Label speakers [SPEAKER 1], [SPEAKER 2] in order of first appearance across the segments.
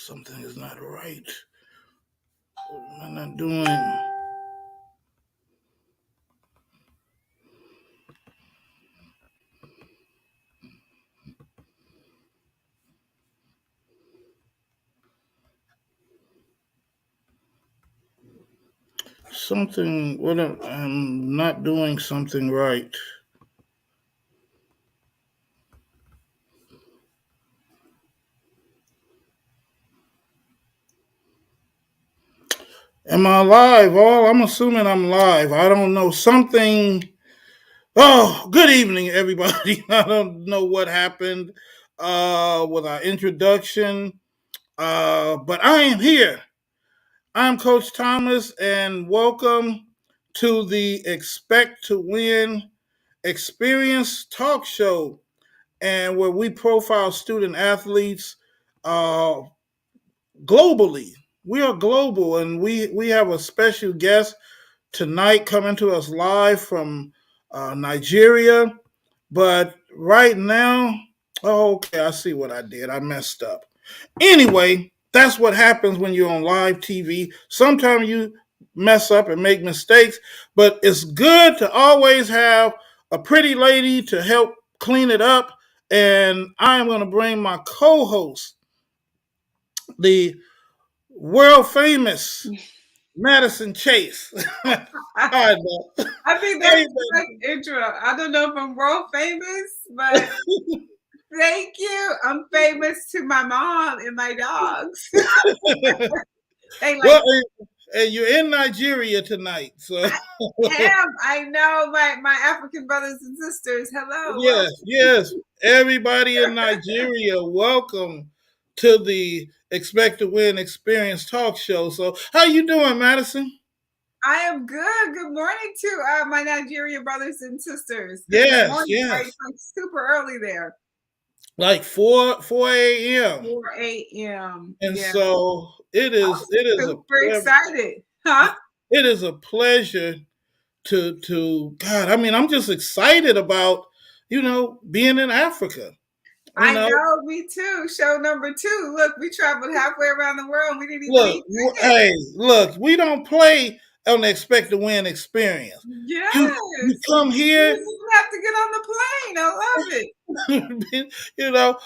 [SPEAKER 1] Something is not right. What am I not doing? Something. I'm not doing something right. Am I live? Oh, I'm assuming I'm live. I don't know. Something. Oh, good evening, everybody. I don't know what happened with our introduction, but I am here. I'm Coach Thomas, and welcome to the Expect to Win Experience Talk Show, and where we profile student athletes uh, globally. We are global, and we have a special guest tonight coming to us live from Nigeria. But right now, oh, okay, I see what I did. I messed up. Anyway, that's what happens when you're on live TV. Sometimes you mess up and make mistakes, but it's good to always have a pretty lady to help clean it up. And I'm going to bring my co host, the world famous Madison Chase.
[SPEAKER 2] I
[SPEAKER 1] Hi, Bob.
[SPEAKER 2] think
[SPEAKER 1] How
[SPEAKER 2] that's
[SPEAKER 1] you
[SPEAKER 2] a great intro. I don't know if I'm world famous, but thank you. I'm famous to my mom and my dogs.
[SPEAKER 1] doing?
[SPEAKER 2] They
[SPEAKER 1] Well,
[SPEAKER 2] like,
[SPEAKER 1] and you're in Nigeria tonight, so
[SPEAKER 2] I am. I know my African brothers and sisters. Hello.
[SPEAKER 1] yes, yes. Everybody in Nigeria, welcome to the Expect to Win Experience Talk Show. So, how you doing, Madison?
[SPEAKER 2] I am good. Good morning to my Nigerian brothers and sisters because the
[SPEAKER 1] Yes,
[SPEAKER 2] morning
[SPEAKER 1] yes.
[SPEAKER 2] starts like super early there.
[SPEAKER 1] Like four a.m.
[SPEAKER 2] 4 a.m.
[SPEAKER 1] And
[SPEAKER 2] Yeah.
[SPEAKER 1] so it is a
[SPEAKER 2] Super excited. Huh?
[SPEAKER 1] it is a pleasure to God. I mean, I'm just excited about being in Africa. You
[SPEAKER 2] I
[SPEAKER 1] know,
[SPEAKER 2] know, me too. Show number two. Look, we traveled halfway around the world. We didn't even
[SPEAKER 1] look,
[SPEAKER 2] need tickets.
[SPEAKER 1] hey, look, we don't play on the expect to win experience. You
[SPEAKER 2] Yes.
[SPEAKER 1] come
[SPEAKER 2] You
[SPEAKER 1] here,
[SPEAKER 2] didn't even have to get on the plane. I love it.
[SPEAKER 1] you know,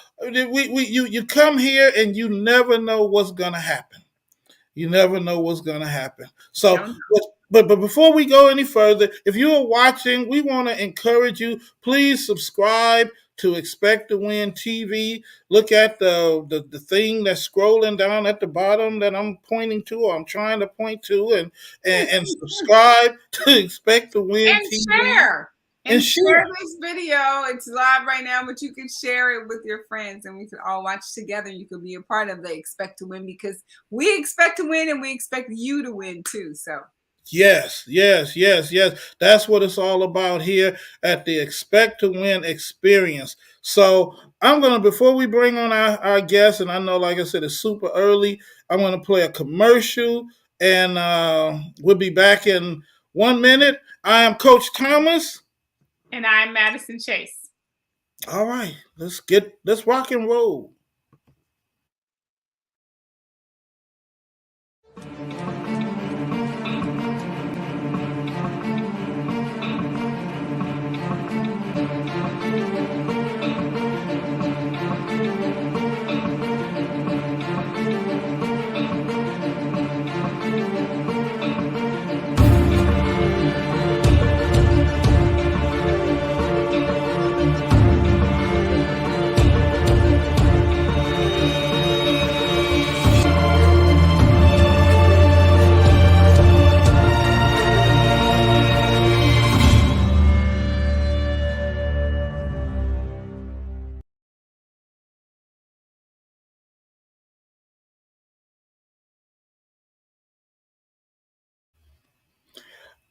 [SPEAKER 1] you come here and you never know what's gonna happen. You never know what's going to happen. So,
[SPEAKER 2] Don't
[SPEAKER 1] but before we go any further, if you are watching, we want to encourage you. Please subscribe to Expect to Win TV. Look at the thing that's scrolling down at the bottom that I'm pointing to, or I'm trying to point to, and subscribe to Expect to Win
[SPEAKER 2] and
[SPEAKER 1] TV
[SPEAKER 2] share.
[SPEAKER 1] and
[SPEAKER 2] And share
[SPEAKER 1] share.
[SPEAKER 2] this video. It's live right now, but you can share it with your friends and we can all watch together. You can be a part of the Expect to Win because we expect to win and we expect you to win too. So
[SPEAKER 1] Yes, yes, yes, yes. That's what it's all about here at the Expect to Win experience. So I'm gonna before we bring on our guests, and I know, like I said, it's super early. I'm gonna play a commercial, and we'll be back in 1 minute. I am Coach Thomas.
[SPEAKER 2] and I'm Madison Chase.
[SPEAKER 1] All right, let's rock and roll.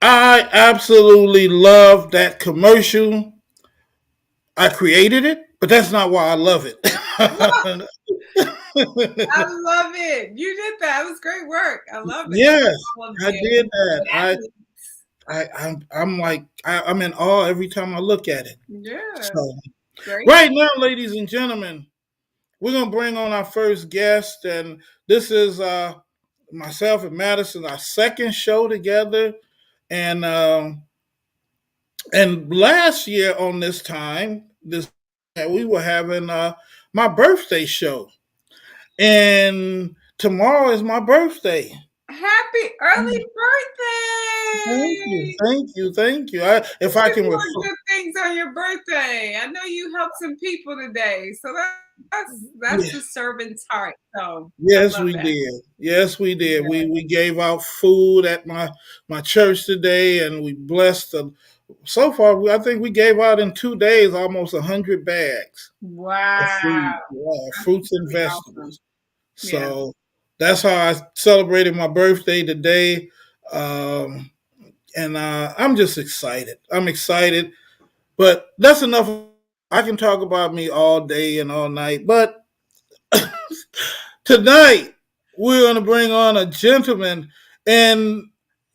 [SPEAKER 1] I absolutely love that commercial. I created it, but that's not why I love it.
[SPEAKER 2] I love it. You did that. It was great work. I love it. I
[SPEAKER 1] Yes,
[SPEAKER 2] love all of
[SPEAKER 1] I did that.
[SPEAKER 2] the athletes.
[SPEAKER 1] I'm like I'm in awe every time I look at it.
[SPEAKER 2] Yeah,
[SPEAKER 1] So
[SPEAKER 2] great.
[SPEAKER 1] right now, ladies and gentlemen, we're gonna bring on our first guest, and this is myself and Madison, our second show together, and last year on this time, this we were having my birthday show, and tomorrow is my birthday.
[SPEAKER 2] Happy early
[SPEAKER 1] Thank you,
[SPEAKER 2] birthday!
[SPEAKER 1] thank you, thank you. If
[SPEAKER 2] Look
[SPEAKER 1] I
[SPEAKER 2] at
[SPEAKER 1] can,
[SPEAKER 2] more good things on your birthday. I know you helped some people today, so that's the
[SPEAKER 1] yeah,
[SPEAKER 2] servant's heart. So I love
[SPEAKER 1] yes, we
[SPEAKER 2] that.
[SPEAKER 1] did. Yes, we did.
[SPEAKER 2] Yeah.
[SPEAKER 1] We gave out food at my church today, and we blessed the. So far, I think we gave out in 2 days almost 100 bags of
[SPEAKER 2] Wow,
[SPEAKER 1] food, fruits and
[SPEAKER 2] really awesome.
[SPEAKER 1] vegetables.
[SPEAKER 2] Yeah.
[SPEAKER 1] So that's how I celebrated my birthday today, um, and I'm just excited. I'm excited, but that's enough. I can talk about me all day and all night, but tonight we're going to bring on a gentleman, and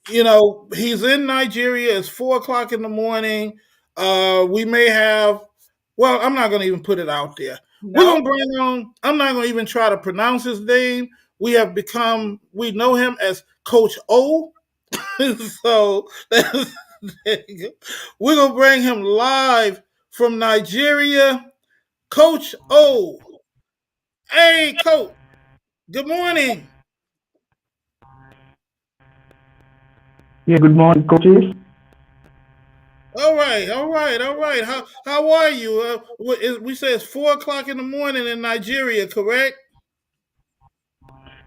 [SPEAKER 1] he's in Nigeria. It's 4 o'clock in the morning. We may have. Well, I'm not going to even put it out there. We're going
[SPEAKER 2] Nope.
[SPEAKER 1] to bring on. I'm not going to even try to pronounce his name. We know him as Coach O. So there you go. We're going to bring him live from Nigeria. Coach O. Hey, Coach. Good morning.
[SPEAKER 3] Yeah, good morning, coaches.
[SPEAKER 1] All right, all right, all right. How are you? We say it's 4 o'clock in the morning in Nigeria, correct?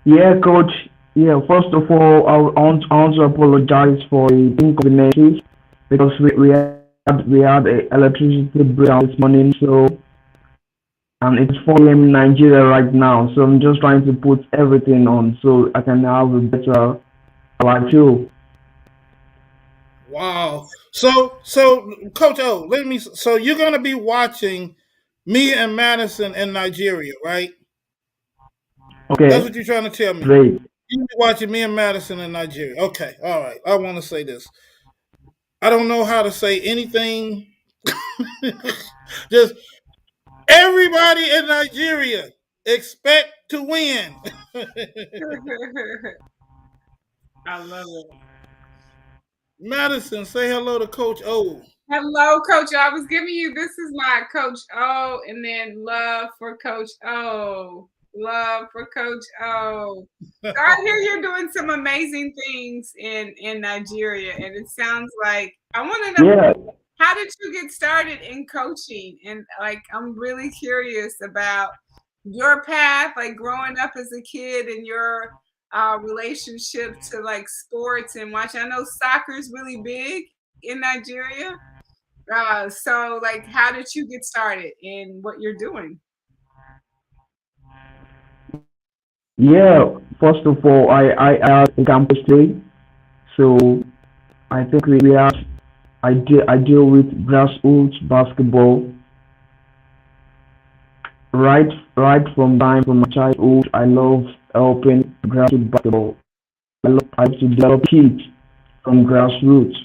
[SPEAKER 3] Yeah, coach. Yeah, first of all, I want to apologize for the inconveniences because we had a electricity breakdown this morning, so and it's 4 a.m. in Nigeria right now. So I'm just trying to put everything on so I can have a better life too.
[SPEAKER 1] Wow. So, Coach O, let me. So you're gonna be watching me and Madison in Nigeria, right? That's
[SPEAKER 3] Okay,
[SPEAKER 1] what you're trying to tell me.
[SPEAKER 3] great.
[SPEAKER 1] You're watching me and Madison in Nigeria. Okay, all right. I want to say this. I don't know how to say anything. Just everybody in Nigeria expect to win.
[SPEAKER 2] I love it.
[SPEAKER 1] Madison, say hello to Coach O.
[SPEAKER 2] Hello, Coach. I was giving you this is my Coach O, and then love for Coach O. Love for Coach O. So I hear you're doing some amazing things in Nigeria, and it sounds like I want to know
[SPEAKER 3] Yeah,
[SPEAKER 2] how did you get started in coaching? And like I'm really curious about your path, like growing up as a kid and your relationship to like sports and watching. I know soccer is really big in Nigeria. So like how did you get started in what you're doing?
[SPEAKER 3] yeah. First of all, I had a campus day, so I think we have I deal with grassroots basketball right from time from my childhood. I love helping grassroots basketball. I love to develop kids from grassroots.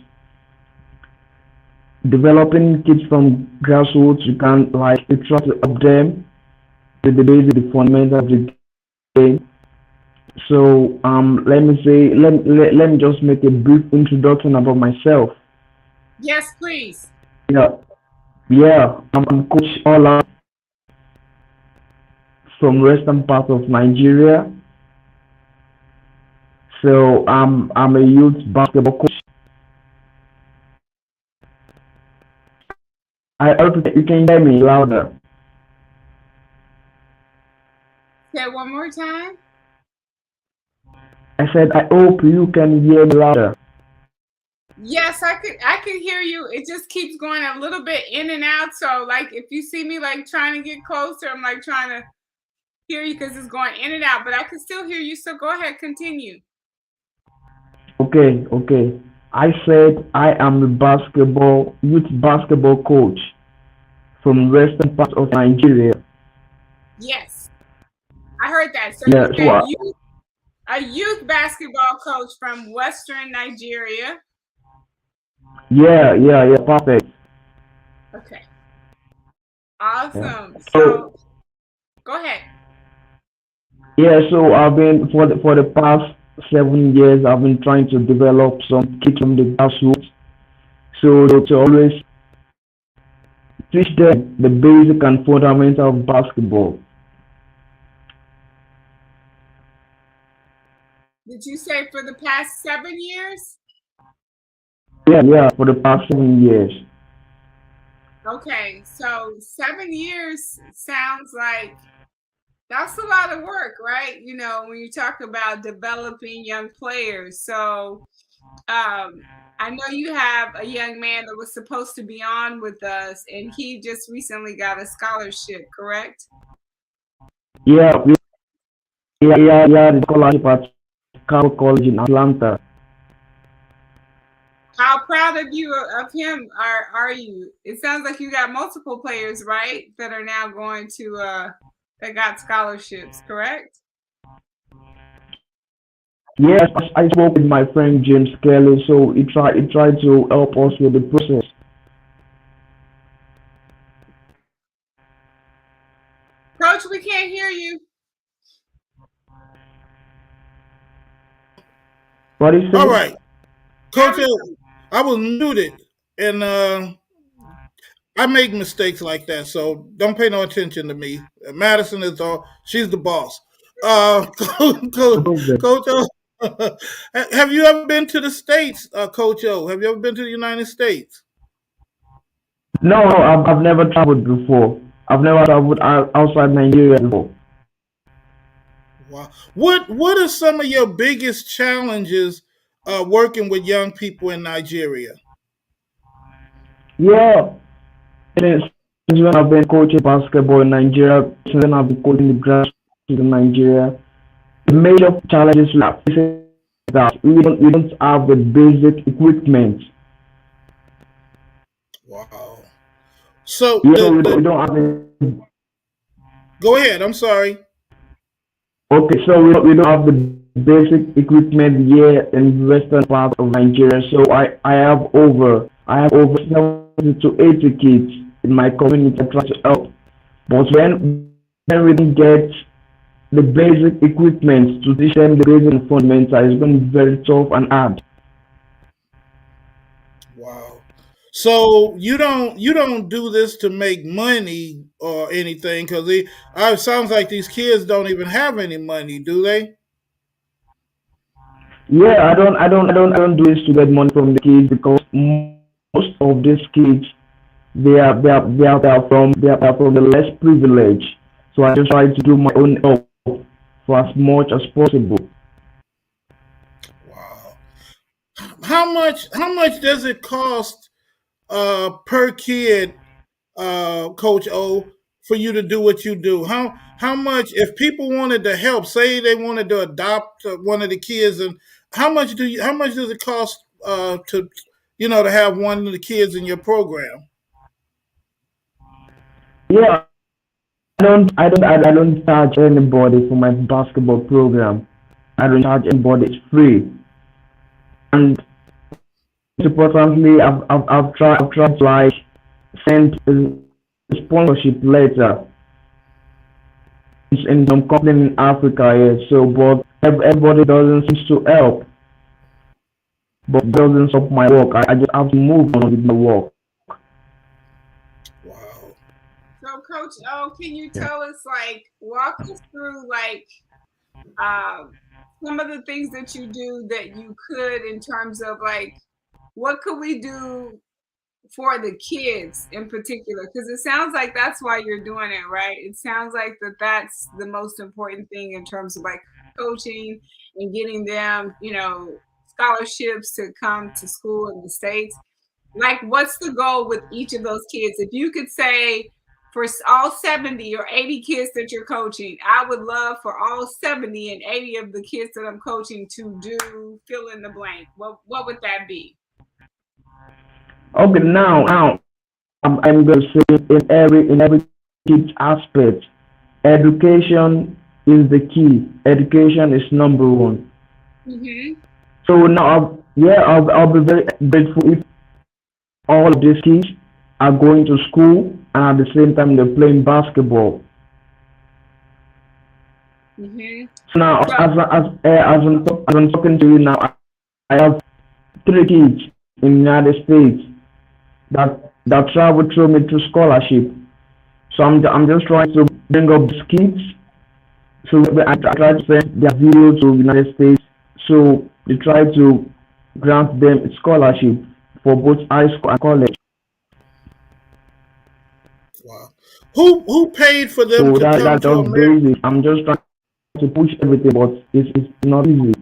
[SPEAKER 3] Developing kids from grassroots, you can like you try to help them with the basic, the fundamentals of the game. So let me say let me just make a brief introduction about myself.
[SPEAKER 2] Yes, please.
[SPEAKER 3] Yeah, yeah. I'm Coach Ola from western part of Nigeria. So I'm a youth basketball coach. I hope you can hear me louder.
[SPEAKER 2] Say it one more time.
[SPEAKER 3] I said I hope you can hear me louder.
[SPEAKER 2] Yes, I could hear you. It just keeps going a little bit in and out. So like if you see me like trying to get closer, I'm like trying to hear you because it's going in and out, but I can still hear you. So go ahead, continue.
[SPEAKER 3] Okay, okay. I said I am a basketball youth basketball coach from western part of Nigeria.
[SPEAKER 2] Yes, I heard that. So
[SPEAKER 3] Yeah,
[SPEAKER 2] you
[SPEAKER 3] so
[SPEAKER 2] said you a youth basketball coach from Western Nigeria.
[SPEAKER 3] yeah, perfect.
[SPEAKER 2] Okay,
[SPEAKER 3] Yeah.
[SPEAKER 2] awesome. So
[SPEAKER 3] So
[SPEAKER 2] Go ahead.
[SPEAKER 3] Yeah, so I've been for the past 7 years, I've been trying to develop some kids from the grassroots. So to always teach them the basic and fundamental of basketball.
[SPEAKER 2] Did you say for the past 7 years?
[SPEAKER 3] Yeah, for the past 7 years.
[SPEAKER 2] Okay, so 7 years sounds like that's a lot of work, right? You know, when you talk about developing young players. So, I know you have a young man that was supposed to be on with us, and he just recently got a scholarship, correct?
[SPEAKER 3] Yeah, yeah, the scholarship at Cal College in Atlanta.
[SPEAKER 2] How proud of you of him are you? It sounds like you got multiple players, right, that are now going to that got scholarships, correct?
[SPEAKER 3] Yes, I spoke with my friend James Kelly, so he tried to help us with the process.
[SPEAKER 2] Coach, we can't hear you.
[SPEAKER 3] What is
[SPEAKER 1] All
[SPEAKER 3] it?
[SPEAKER 1] right,
[SPEAKER 2] There
[SPEAKER 1] Coach
[SPEAKER 2] we
[SPEAKER 1] O, I was muted, and I make mistakes like that, so don't pay no attention to me. Madison is all she's the boss.
[SPEAKER 3] No problem.
[SPEAKER 1] Coach O, have you ever been to the states, Coach O? Have you ever been to the United States?
[SPEAKER 3] No, I've never traveled before. I've never traveled outside Nigeria before.
[SPEAKER 1] Wow. What are some of your biggest challenges working with young people in Nigeria?
[SPEAKER 3] Yeah, since when I've been coaching basketball in Nigeria, since when I've been coaching the grassroots in Nigeria, the major challenges we are facing is that we don't have the basic equipment.
[SPEAKER 1] Wow. So
[SPEAKER 3] Yeah, so we
[SPEAKER 1] the
[SPEAKER 3] don't have the,
[SPEAKER 1] go ahead. I'm sorry.
[SPEAKER 3] okay, so we don't have the basic equipment here in western part of Nigeria. So I have over 70 to 80 kids in my community I try to help. But when we don't get the basic equipment to teach them the basic fundamentals, it's going to be very tough and hard.
[SPEAKER 1] Wow. So you don't do this to make money or anything because it sounds like these kids don't even have any money, do they?
[SPEAKER 3] Yeah, I don't do this to get money from the kids because most of these kids they are from the less privileged. So I just try to do my own help for as much as possible.
[SPEAKER 1] Wow. How much does it cost per kid, Coach O, for you to do what you do? How much if people wanted to help, say they wanted to adopt one of the kids, and how much does it cost to to have one of the kids in your program?
[SPEAKER 3] Yeah, I don't charge anybody for my basketball program. I don't charge anybody. It's free. And importantly, I've tried to like send a sponsorship letter in some company in Africa. Yeah. So, but everybody doesn't seem to help. But doesn't stop my work. I just have to move on with my work.
[SPEAKER 1] Wow.
[SPEAKER 2] So, Coach O, can you
[SPEAKER 3] Yeah.
[SPEAKER 2] tell us, like, walk us through, like, um, some of the things that you do that you could in terms of, like, what could we do for the kids in particular? Because it sounds like that's why you're doing it, right? It sounds like that's the most important thing in terms of like coaching and getting them, scholarships to come to school in the States. Like, what's the goal with each of those kids? If you could say for all 70 or 80 kids that you're coaching, I would love for all 70 and 80 of the kids that I'm coaching to do fill in the blank. What would that be?
[SPEAKER 3] Okay, now I'm going to say in every kid's aspect, education is the key. Education is number one.
[SPEAKER 2] Hmm.
[SPEAKER 3] So now, I'll be very grateful if all of these kids are going to school and at the same time they're playing basketball.
[SPEAKER 2] Mm-hmm.
[SPEAKER 3] So now,
[SPEAKER 2] So,
[SPEAKER 3] as I'm talking to you now, I have 3 kids in the United States that travel through me through scholarship. So I'm just trying to bring up these kids. So I try to send their video to United States. So they try to grant them scholarship for both high school and college.
[SPEAKER 1] Wow. Who paid for them
[SPEAKER 3] So
[SPEAKER 1] to come
[SPEAKER 3] that's
[SPEAKER 1] to
[SPEAKER 3] just
[SPEAKER 1] America?
[SPEAKER 3] basic. I'm just trying to push everything, but it's not easy.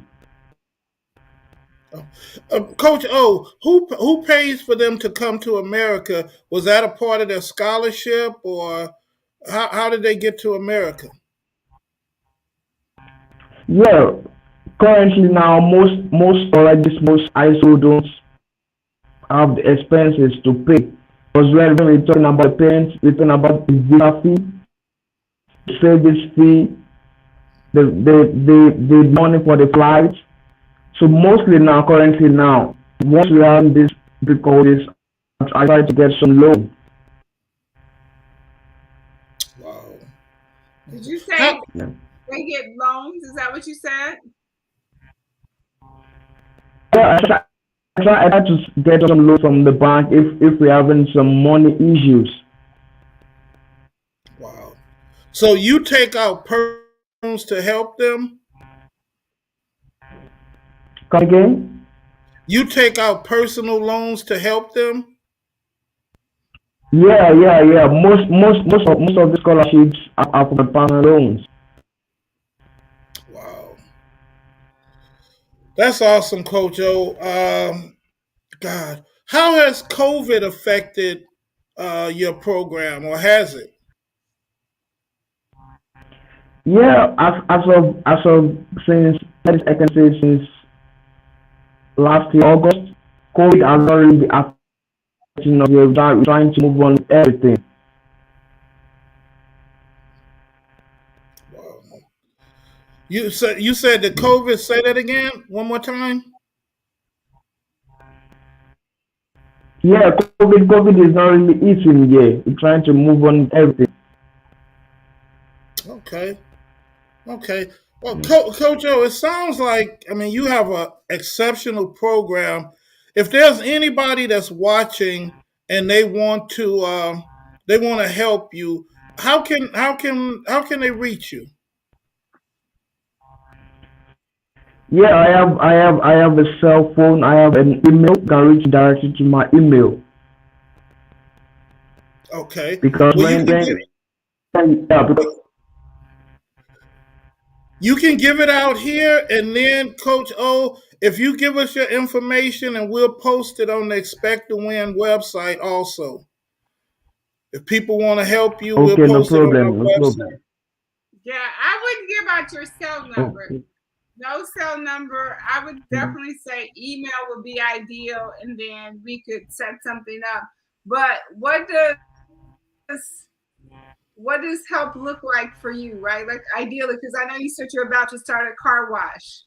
[SPEAKER 1] Coach O, who pays for them to come to America? Was that a part of their scholarship, or how did they get to America?
[SPEAKER 3] Yeah, currently now most colleges, most high school don't have the expenses to pay. Because when we're talking about parents, we're talking about the visa fee, the service fee, the money for the flights. So mostly now, currently now, once we have this difficulties, I try to get some loan.
[SPEAKER 1] Wow.
[SPEAKER 2] did you
[SPEAKER 1] How?
[SPEAKER 2] say
[SPEAKER 3] Yeah,
[SPEAKER 2] they get loans? Is that what you said?
[SPEAKER 3] yeah I try to get some loan from the bank if we're having some money issues.
[SPEAKER 1] Wow. So you take out loans to help them?
[SPEAKER 3] Come again?
[SPEAKER 1] You take out personal loans to help them?
[SPEAKER 3] Yeah. Most of the scholarships are for the personal loans.
[SPEAKER 1] Wow. That's awesome, Coach O. God, how has COVID affected your program, or has it?
[SPEAKER 3] Yeah, as of since I can say since last year August, COVID has not really been affecting us. We're trying to move on with everything.
[SPEAKER 1] Wow. You said the COVID. Say that again one more time.
[SPEAKER 3] Yeah, COVID is not really eating. Yeah, we're trying to move on with everything.
[SPEAKER 1] Okay. Okay. Well, Coach O, it sounds like you have a exceptional program. If there's anybody that's watching and they want to help you, how can they reach you?
[SPEAKER 3] Yeah, I have a cell phone. I have an email. You can reach directly to my email
[SPEAKER 1] Okay.
[SPEAKER 3] because
[SPEAKER 1] Well,
[SPEAKER 3] yeah, because
[SPEAKER 1] you can give it out here, and then Coach O, if you give us your information, and we'll post it on the Expect to Win website also. If people want to help you, we'll
[SPEAKER 3] okay, no
[SPEAKER 1] post it on our
[SPEAKER 3] problem, no
[SPEAKER 1] website.
[SPEAKER 3] problem.
[SPEAKER 2] Yeah, I wouldn't give out your cell number.
[SPEAKER 3] Okay.
[SPEAKER 2] No cell number. I would definitely say email would be ideal, and then we could set something up. But what does help look like for you, right? Like ideally, because I know you said you're about to start a car wash,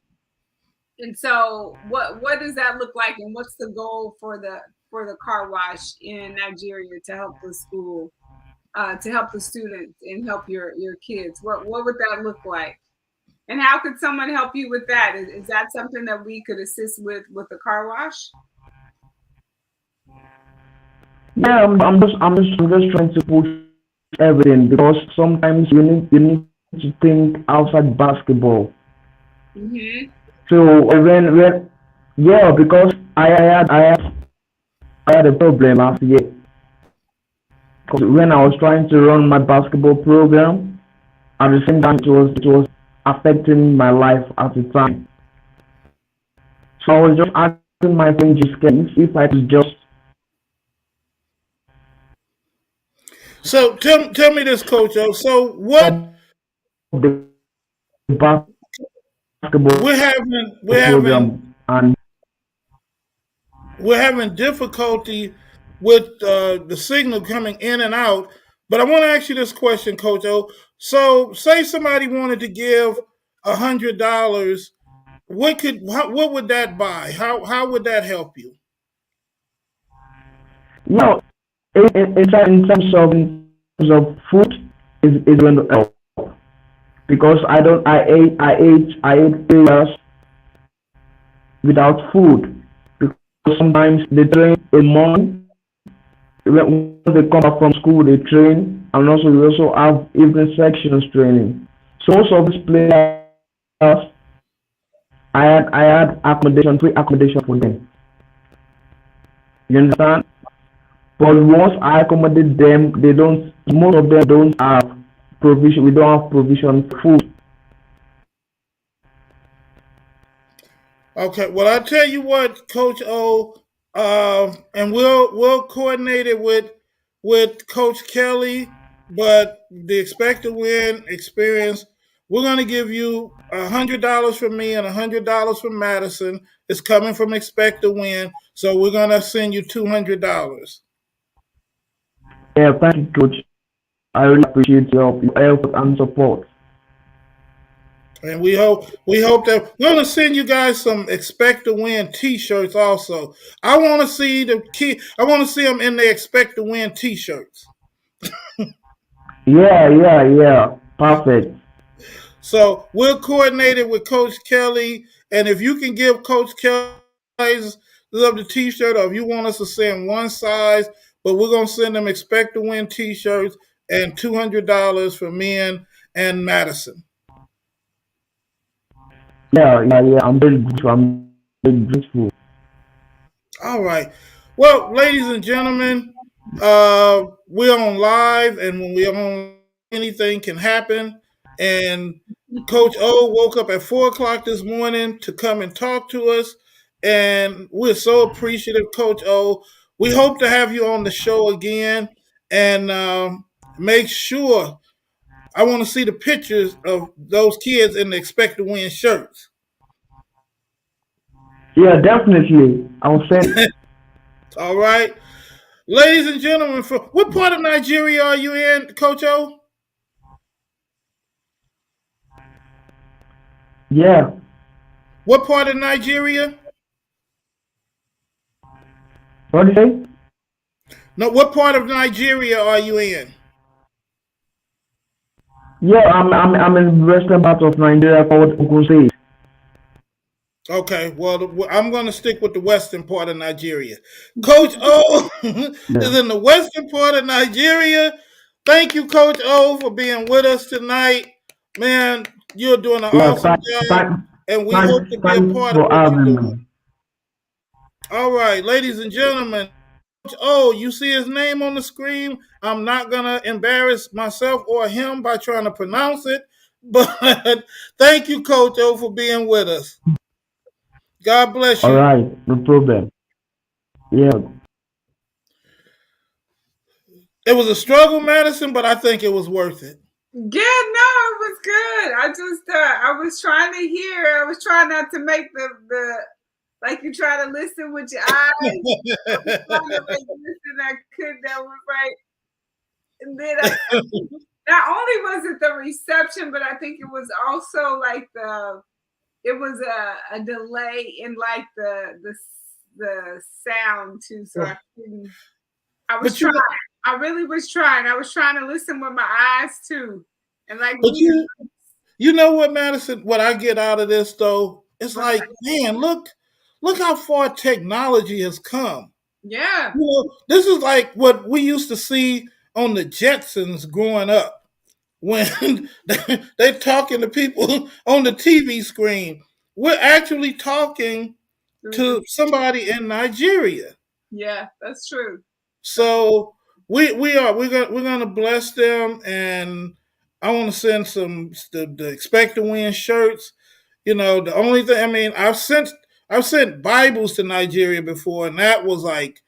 [SPEAKER 2] and so what does that look like, and what's the goal for the car wash in Nigeria to help the school, to help the students, and help your kids? What would that look like? And how could someone help you with that? Is that something that we could assist with the car wash?
[SPEAKER 3] Yeah, I'm just trying to push everything because sometimes you need to think outside basketball.
[SPEAKER 2] Mm-hmm.
[SPEAKER 3] So when yeah, because I had a problem last year. Because when I was trying to run my basketball program, at the same time it was affecting my life at the time. So I was just asking my friend just if I could just
[SPEAKER 1] So tell me this, Coach O. So
[SPEAKER 3] stop the basketball
[SPEAKER 1] we're having we're having
[SPEAKER 3] program and
[SPEAKER 1] we're having difficulty with the signal coming in and out. But I want to ask you this question, Coach O. So say somebody wanted to give $100. What would that buy? How would that help you?
[SPEAKER 3] you know in terms of food is going to help. because I ate 3 years without food because sometimes they train in morning when they come back from school they train, and also we also have evening sections training. So most of these players I had accommodation, free accommodation for them. You understand? But once I accommodate them, they don't. Most of them don't have provision. We don't have provision for food.
[SPEAKER 1] Okay, well I tell you what, Coach O, and we'll coordinate it with Coach Kelly, but the expect to win experience, we're gonna give you $100 from me and $100 from Madison. It's coming from expect to win, so we're gonna send you $200.
[SPEAKER 3] Yeah, thank you, coach. I really appreciate your effort and support.
[SPEAKER 1] And we hope that we're gonna send you guys some expect to win T-shirts also. I want to see the key. I want to see them in the expect to win T-shirts.
[SPEAKER 3] Yeah, yeah, yeah. Perfect.
[SPEAKER 1] So we'll coordinate it with Coach Kelly, and if you can give Coach Kelly sizes of the T-shirt, or if you want us to send one size, but we're gonna send them expect to win T-shirts and $200 for men and Madison.
[SPEAKER 3] Yeah, yeah, yeah. I'm very grateful. I'm very grateful.
[SPEAKER 1] All right. Well, ladies and gentlemen, we're on live, and when we're on, anything can happen. And Coach O woke up at 4 o'clock this morning to come and talk to us, and we're so appreciative, Coach O. We hope to have you on the show again, and make sure. I want to see the pictures of those kids in the expect to win shirts.
[SPEAKER 3] Yeah, definitely. I'll send.
[SPEAKER 1] All right. Ladies and gentlemen, for what part of Nigeria are you in, Coach O?
[SPEAKER 3] Yeah.
[SPEAKER 1] What part of Nigeria?
[SPEAKER 3] What do you say?
[SPEAKER 1] No, what part of Nigeria are you in?
[SPEAKER 3] Yeah, I'm in western part of Nigeria called Ogun State.
[SPEAKER 1] Okay, well, I'm going to stick with the western part of Nigeria. Coach O is
[SPEAKER 3] Yeah.
[SPEAKER 1] in the western part of Nigeria. Thank you, Coach O, for being with us tonight. Man, you're doing an
[SPEAKER 3] Yeah.
[SPEAKER 1] awesome job, and we hope to be a
[SPEAKER 3] Thanks
[SPEAKER 1] part of
[SPEAKER 3] for
[SPEAKER 1] what you're
[SPEAKER 3] having
[SPEAKER 1] doing.
[SPEAKER 3] me.
[SPEAKER 1] All right, ladies and gentlemen, oh, you see his name on the screen. I'm not gonna embarrass myself or him by trying to pronounce it, but thank you, Coach O, for being with us. God bless
[SPEAKER 3] All
[SPEAKER 1] you.
[SPEAKER 3] right, no problem. Yeah.
[SPEAKER 1] It was a struggle, Madison, but I think it was worth it.
[SPEAKER 2] Yeah, no, it was good. I just I was trying to hear. I was trying not to make the like you try to listen with your eyes. I was trying to like listen. I could. That was right. And then I not only was it the reception, but I think it was also like it was a delay in like the sound too. So I couldn't. I was
[SPEAKER 1] but
[SPEAKER 2] trying.
[SPEAKER 1] you,
[SPEAKER 2] I really was trying. I was trying to listen with my eyes too, and like
[SPEAKER 1] but
[SPEAKER 2] read.
[SPEAKER 1] you know what, Madison? What I get out of this though, it's
[SPEAKER 2] Right.
[SPEAKER 1] like, man, look how far technology has come.
[SPEAKER 2] Yeah.
[SPEAKER 1] You know, this is like what we used to see on the Jetsons growing up when they're talking to people on the TV screen. We're actually talking
[SPEAKER 2] Mhm.
[SPEAKER 1] to somebody in Nigeria.
[SPEAKER 2] Yeah, that's true. That's
[SPEAKER 1] So we're gonna bless them, and I want to send some the expect to win shirts. You know, the only thing, I mean, I've sent Bibles to Nigeria before, and that was like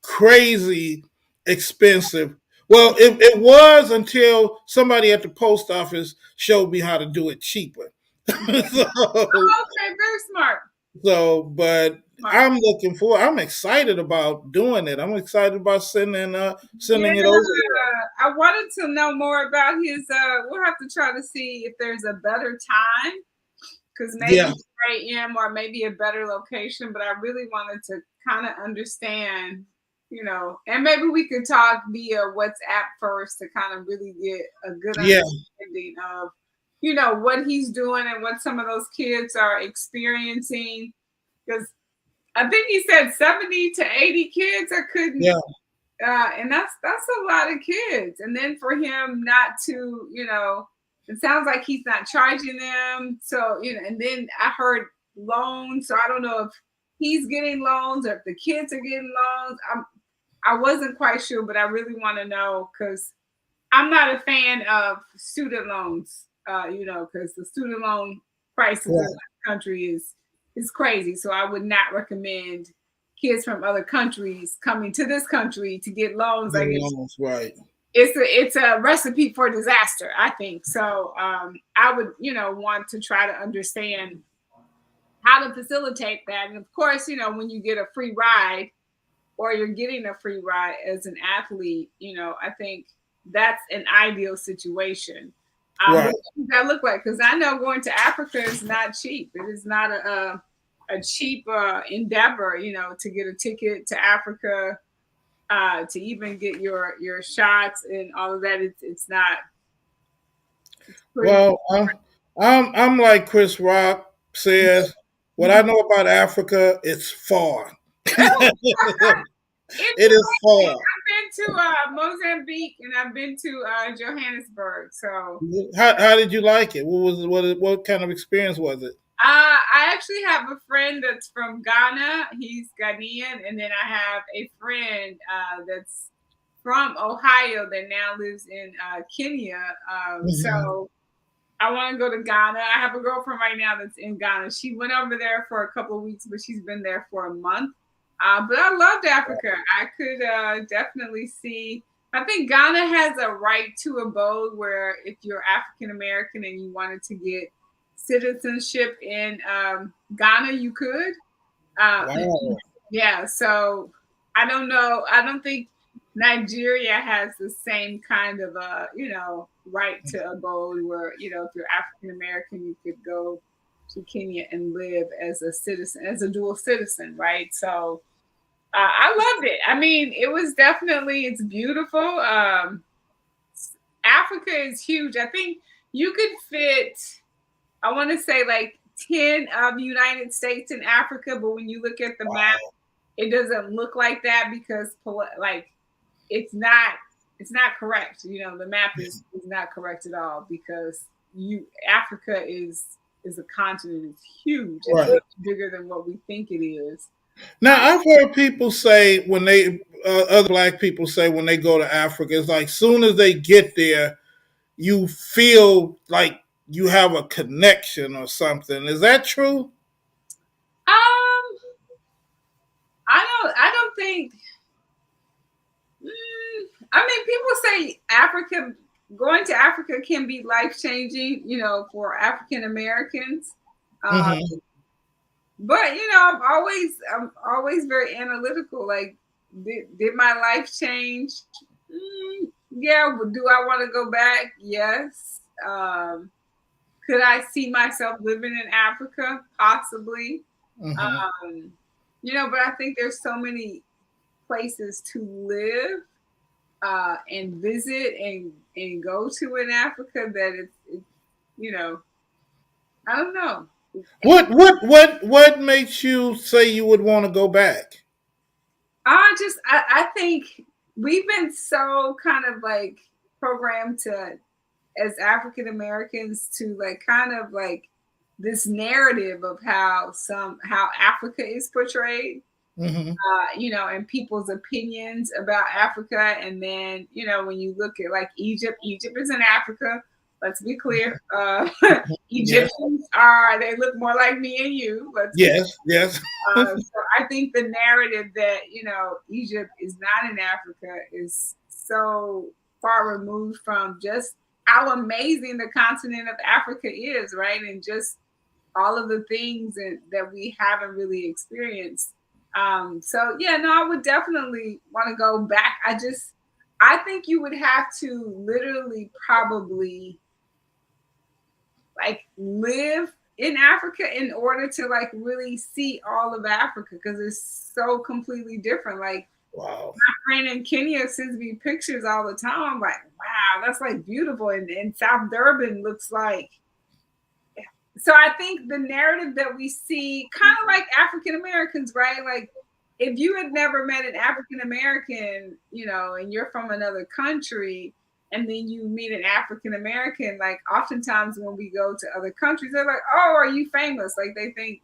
[SPEAKER 1] crazy expensive. Well, it was until somebody at the post office showed me how to do it cheaper. so,
[SPEAKER 2] oh, okay. Very smart.
[SPEAKER 1] but
[SPEAKER 2] Smart.
[SPEAKER 1] I'm excited about doing it. I'm excited about
[SPEAKER 2] Yeah,
[SPEAKER 1] sending it over
[SPEAKER 2] I wanted to know more about his. We'll have to try to see if there's a better time because
[SPEAKER 1] there.
[SPEAKER 2] maybe
[SPEAKER 1] Yeah,
[SPEAKER 2] 4 a.m. or maybe a better location. But I really wanted to kind of understand, and maybe we could talk via WhatsApp first to kind of really get a good
[SPEAKER 1] yeah.
[SPEAKER 2] understanding of. what he's doing and what some of those kids are experiencing. Because I think he said 70 to 80 kids I couldn't,
[SPEAKER 1] Yeah.
[SPEAKER 2] and that's a lot of kids. And then for him not to, it sounds like he's not charging them. So, and then I heard loans. So I don't know if he's getting loans or if the kids are getting loans. I wasn't quite sure, but I really want to know because I'm not a fan of student loans, because the student loan prices in
[SPEAKER 1] Right.
[SPEAKER 2] the country is crazy. So I would not recommend kids from other countries coming to this country to get loans.
[SPEAKER 1] Get
[SPEAKER 2] Like
[SPEAKER 1] loans, right.
[SPEAKER 2] it's a recipe for disaster, I think. So I would, want to try to understand how to facilitate that. And of course, when you get a free ride or you're getting a free ride as an athlete, I think that's an ideal situation.
[SPEAKER 1] Right.
[SPEAKER 2] What does that look like? Because I know going to Africa is not cheap. It is not a cheap endeavor, to get a ticket to Africa, to even get your shots and all of that. It's not. It's pretty.
[SPEAKER 1] Well, I'm like Chris Rock says. What I know about Africa, it's far. It
[SPEAKER 2] It's
[SPEAKER 1] is far.
[SPEAKER 2] I've been to Mozambique and I've been to Johannesburg. So
[SPEAKER 1] How did you like it? What kind of experience was it?
[SPEAKER 2] I actually have a friend that's from Ghana. He's Ghanaian, and then I have a friend that's from Ohio that now lives in Kenya.
[SPEAKER 1] Mhm.
[SPEAKER 2] So I want to go to Ghana. I have a girlfriend right now that's in Ghana. She went over there for a couple of weeks, but she's been there for a month. But I loved Africa. I could definitely see. I think Ghana has a right to abode where if you're African American and you wanted to get citizenship in Ghana, you could. Uh,
[SPEAKER 1] Wow.
[SPEAKER 2] yeah, so I don't know. I don't think Nigeria has the same kind of right to abode where, if you're African American, you could go to Kenya and live as a citizen, as a dual citizen, right? So I loved it. I mean, it was definitely it's beautiful. Africa is huge. I think you could fit, I want to say like 10 of the United States in Africa, but when you look at the map,
[SPEAKER 1] Wow.
[SPEAKER 2] it doesn't look like that because like it's not it's not correct. The map is not correct at all because you Africa is a continent. It's huge. It's
[SPEAKER 1] Right.
[SPEAKER 2] much bigger than what we think it is.
[SPEAKER 1] Now I've heard people say when they other black people say when they go to Africa, it's like soon as they get there, you feel like you have a connection or something. Is that true?
[SPEAKER 2] Um, I don't think. I mean, people say Africa going to Africa can be life changing, for African Americans. Uh,
[SPEAKER 1] Hmm.
[SPEAKER 2] but I'm always very analytical. Like, did my life change? Yeah. Do I want to go back? Yes. Could I see myself living in Africa? Possibly.
[SPEAKER 1] Hmm.
[SPEAKER 2] Um, but I think there's so many places to live and visit and go to in Africa that it's I don't know.
[SPEAKER 1] What makes you say you would want to go back?
[SPEAKER 2] I think we've been so kind of like programmed to as African Americans to like kind of like this narrative of how Africa is portrayed,
[SPEAKER 1] Hmm.
[SPEAKER 2] and people's opinions about Africa. And then, when you look at like Egypt is in Africa. Let's be clear.
[SPEAKER 1] Yes.
[SPEAKER 2] They look more like me and you. Let's be
[SPEAKER 1] Yes. Yes.
[SPEAKER 2] so I think the narrative that, Egypt is not in Africa is so far removed from just how amazing the continent of Africa is, right? And just all of the things that we haven't really experienced. So yeah, no, I would definitely want to go back. I think you would have to literally probably like live in Africa in order to like really see all of Africa because it's so completely different. Like
[SPEAKER 1] Wow.
[SPEAKER 2] my friend in Kenya sends me pictures all the time. I'm like, wow, that's like beautiful. And South Durban looks like so I think the narrative that we see, kind of like African Americans, right? Like if you had never met an African American, and you're from another country, and then you meet an African American, like oftentimes when we go to other countries, they're like, "Oh, are you famous?" Like they think,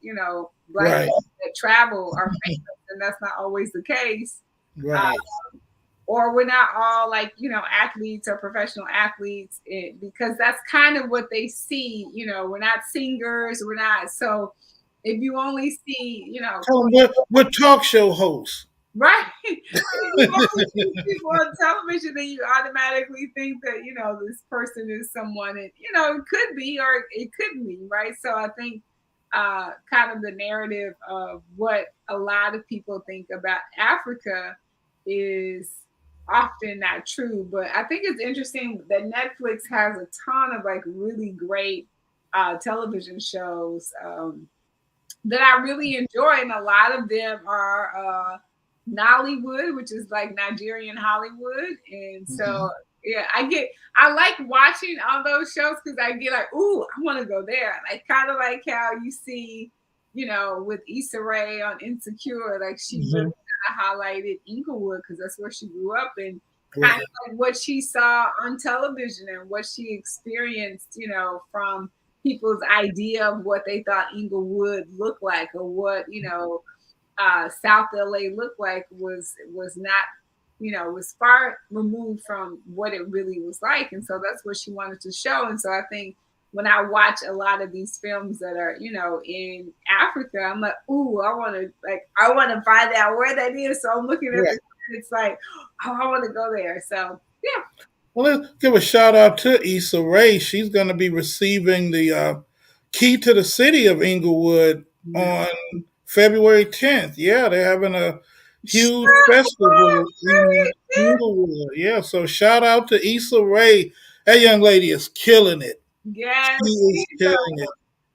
[SPEAKER 2] black
[SPEAKER 1] Right,
[SPEAKER 2] people that travel are famous, and that's not always the case. Uh,
[SPEAKER 1] right,
[SPEAKER 2] or we're not all like athletes or professional athletes, because that's kind of what they see. We're not singers, we're not. So if you only see
[SPEAKER 1] tell them we're talk show hosts.
[SPEAKER 2] right, if you only see people on television, then you automatically think that this person is someone, and it could be or it couldn't be, right? So I think kind of the narrative of what a lot of people think about Africa is often not true. But I think it's interesting that Netflix has a ton of like really great television shows that I really enjoy, and a lot of them are Nollywood, which is like Nigerian Hollywood, and so
[SPEAKER 1] Mhm.
[SPEAKER 2] yeah, I like watching all those shows because I get like, ooh, I want to go there. Like kind of like how you see, with Issa Rae on Insecure, like she really
[SPEAKER 1] Mhm.
[SPEAKER 2] kind of highlighted Inglewood because that's where she grew up, and kind
[SPEAKER 1] Right,
[SPEAKER 2] of like what she saw on television and what she experienced, from people's idea of what they thought Inglewood looked like, or what South LA looked like was not, was far removed from what it really was like, and so that's what she wanted to show. And so I think when I watch a lot of these films that are in Africa, I'm like, ooh, I want to find out where that is. So I'm looking at
[SPEAKER 1] right.
[SPEAKER 2] the it's like, oh, I want to go there. So yeah.
[SPEAKER 1] Well, let's give a shout out to Issa Rae. She's going to be receiving the key to the city of Inglewood
[SPEAKER 2] No.
[SPEAKER 1] on February 10th. Yeah, they're having a huge
[SPEAKER 2] Shut up,
[SPEAKER 1] festival in
[SPEAKER 2] really?
[SPEAKER 1] Inglewood. Yeah, so shout out to Issa Rae. That young lady is killing it.
[SPEAKER 2] Yes,
[SPEAKER 1] She
[SPEAKER 2] she
[SPEAKER 1] is
[SPEAKER 2] is.
[SPEAKER 1] killing it.